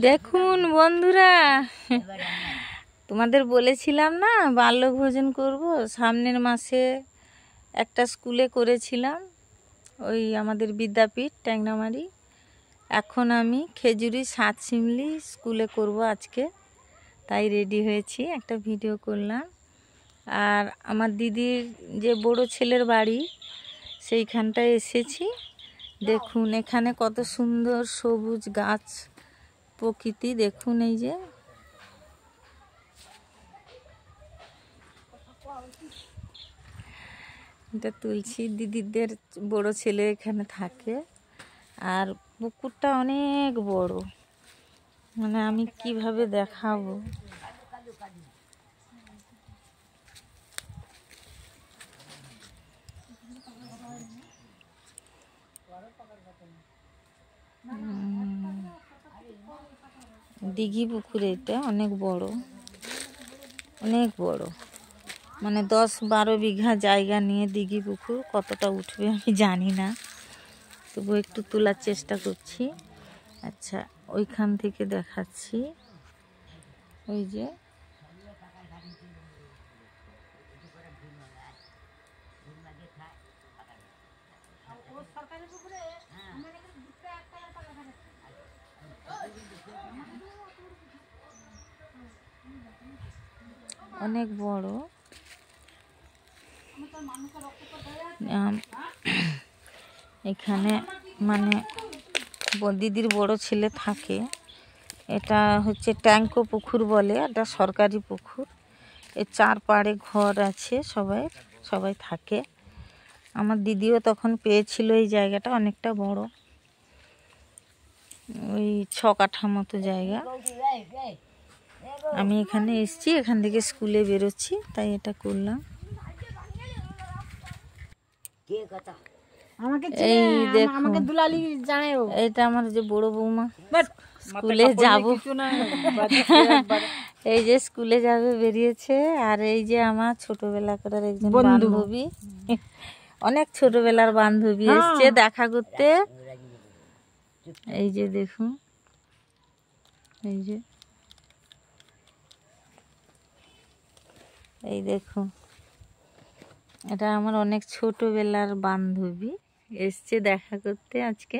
দেখুন বন্ধুরা, তোমাদের বলেছিলাম না বাল্যভোজন করব, সামনের মাসে একটা স্কুলে করেছিলাম, ওই আমাদের বিদ্যাপীঠ ট্যাংরামারি। এখন আমি খেজুরি সাতশিমলি স্কুলে করব আজকে, তাই রেডি হয়েছি, একটা ভিডিও করলাম। আর আমার দিদির যে বড় ছেলের বাড়ি সেইখানটায় এসেছি। দেখুন এখানে কত সুন্দর সবুজ গাছ প্রকৃতি। দেখুন এই যে এটা তুলছি, দিদিদের বড় ছেলে এখানে থাকে। আর পুকুরটা অনেক বড়, মানে আমি কিভাবে দেখাবো। দিঘি পুকুর, এটা অনেক বড়, অনেক বড়, মানে 10-12 বিঘা জায়গা নিয়ে দিঘি পুকুর। কতটা উঠবে আমি জানি না, তবু একটু তোলার চেষ্টা করছি। আচ্ছা, ওইখান থেকে দেখাচ্ছি। ওই যে অনেক বড়। এখানে মানে দিদির বড় ছেলে থাকে। এটা হচ্ছে ট্যাঙ্কো পুকুর বলে, এটা সরকারি পুকুর। এর চারপাড়ে ঘর আছে, সবাই থাকে। আমার দিদিও তখন পেয়েছিল এই জায়গাটা, অনেকটা বড়, ওই 6 কাঠা মতো জায়গা। আমি এখানে এসেছি, এখান থেকে স্কুলে বেরোচ্ছি, তাই এটা করলাম। এই দেখুন, এটা আমার যে বড় বৌমা, স্কুলে যাব, এই যে স্কুলে যাবে বেরিয়েছে। আর এই যে আমার ছোটবেলাকার একজন বান্ধবী, অনেক ছোটবেলার বান্ধবী এসছে দেখা করতে। এই যে দেখুন, এই যে এই দেখুন, এটা আমার অনেক ছোটবেলার বান্ধবী এসছে দেখা করতে আজকে।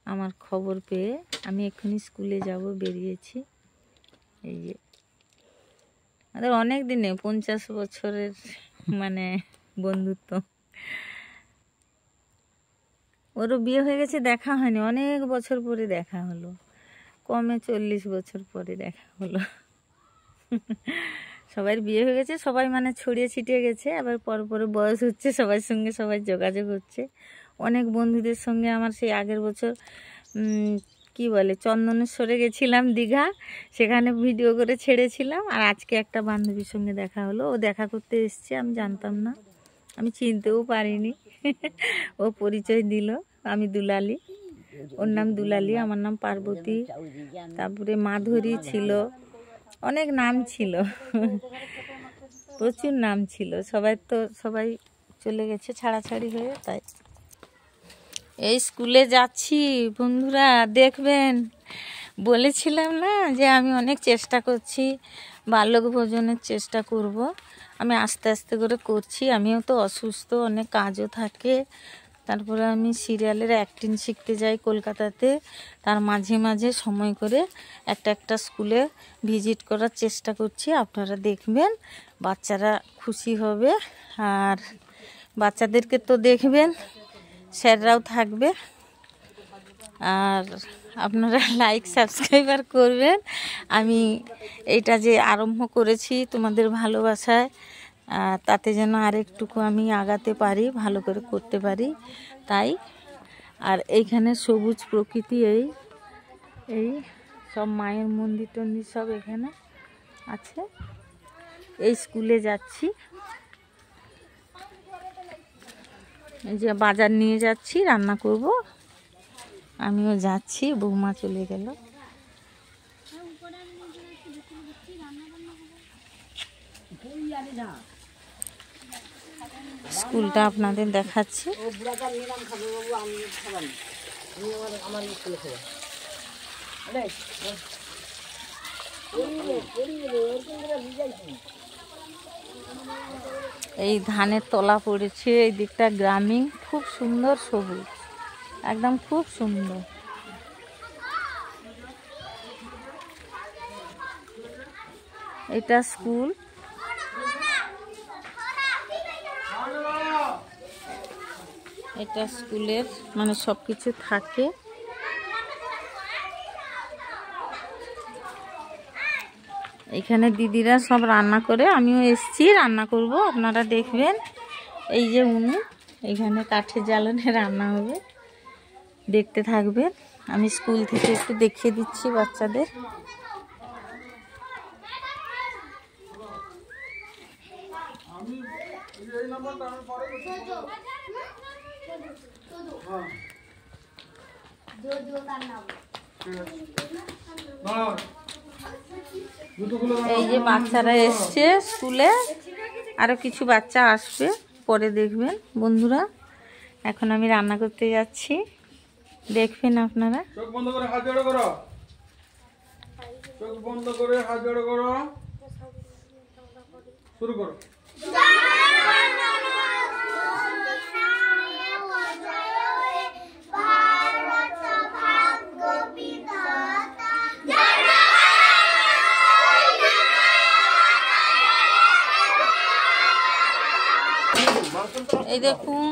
আমার খবর পেয়ে আমি এক্ষুনি স্কুলে যাব, বেরিয়েছি। এই যে আমাদের অনেক দিনে 50 বছরের মানে বন্ধুত্ব। ওরও বিয়ে হয়ে গেছে, দেখা হয়নি, অনেক বছর পরে দেখা হলো, কমে 40 বছর পরে দেখা হলো। সবার বিয়ে হয়ে গেছে, সবাই মানে ছড়িয়ে ছিটিয়ে গেছে, আবার পরে বয়স হচ্ছে, সবার সঙ্গে সবাই যোগাযোগ হচ্ছে। অনেক বন্ধুদের সঙ্গে আমার সেই আগের বছর কি বলে চন্দনেশ্বরে গেছিলাম, দীঘা, সেখানে ভিডিও করে ছেড়েছিলাম। আর আজকে একটা বান্ধবীর সঙ্গে দেখা হলো, ও দেখা করতে এসছে, আমি জানতাম না, আমি চিনতেও পারিনি। ও পরিচয় দিল, আমি দুলালি, ওর নাম দুলালি, আমার নাম পার্বতী, তারপরে মাধুরী ছিল, অনেক নাম ছিল, প্রচুর নাম ছিল। সবাই চলে গেছে ছাড়াছাড়ি হয়ে। তাই এই স্কুলে যাচ্ছি বন্ধুরা, দেখবেন। বলেছিলাম না যে আমি অনেক চেষ্টা করছি, বাল্যভোজনের চেষ্টা করব। আমি আস্তে আস্তে করে করছি। আমিও তো অসুস্থ, অনেক কাজও থাকে। তারপরে আমি সিরিয়ালের অ্যাক্টিং শিখতে যাই কলকাতাতে, তার মাঝে মাঝে সময় করে একটা স্কুলে ভিজিট করার চেষ্টা করছি। আপনারা দেখবেন, বাচ্চারা খুশি হবে। আর বাচ্চাদেরকে তো দেখবেন, স্যাররাও থাকবে। আর আপনারা লাইক সাবস্ক্রাইবার করবেন। আমি এইটা যে আরম্ভ করেছি তোমাদের ভালোবাসায়, তাতে যেন আরেকটুকু আমি আগাতে পারি, ভালো করে করতে পারি, তাই। আর এইখানে সবুজ প্রকৃতি, এই সব মায়ের মন্দির টন্দির সব এখানে আছে। এই স্কুলে যাচ্ছি, এই যে বাজার নিয়ে যাচ্ছি, রান্না করব। আমিও যাচ্ছি, বৌমা চলে গেল। স্কুলটা আপনাদের দেখাচ্ছি। এই ধানের তলা পড়েছে, এই দিকটা গ্রামীণ, খুব সুন্দর সবুজ, একদম খুব সুন্দর। এটা স্কুল, এটা স্কুলের মানে সবকিছু থাকে। এখানে দিদিরা সব রান্না করে, আমিও এসছি রান্না করব, আপনারা দেখবেন। এই যে উনুন, এখানে কাঠের জ্বালানে রান্না হবে, দেখতে থাকবেন। আমি স্কুল থেকে একটু দেখিয়ে দিচ্ছি বাচ্চাদের। এই যে বাচ্চারা এসছে স্কুলে, আরো কিছু বাচ্চা আসবে পরে দেখবেন বন্ধুরা। এখন আমি রান্না করতে যাচ্ছি, দেখবেন আপনারা। চোখ বন্ধ করে হাত জোড়ো করো, চোখ বন্ধ করে হাত জোড়ো করো, শুরু করো। এই দেখুন,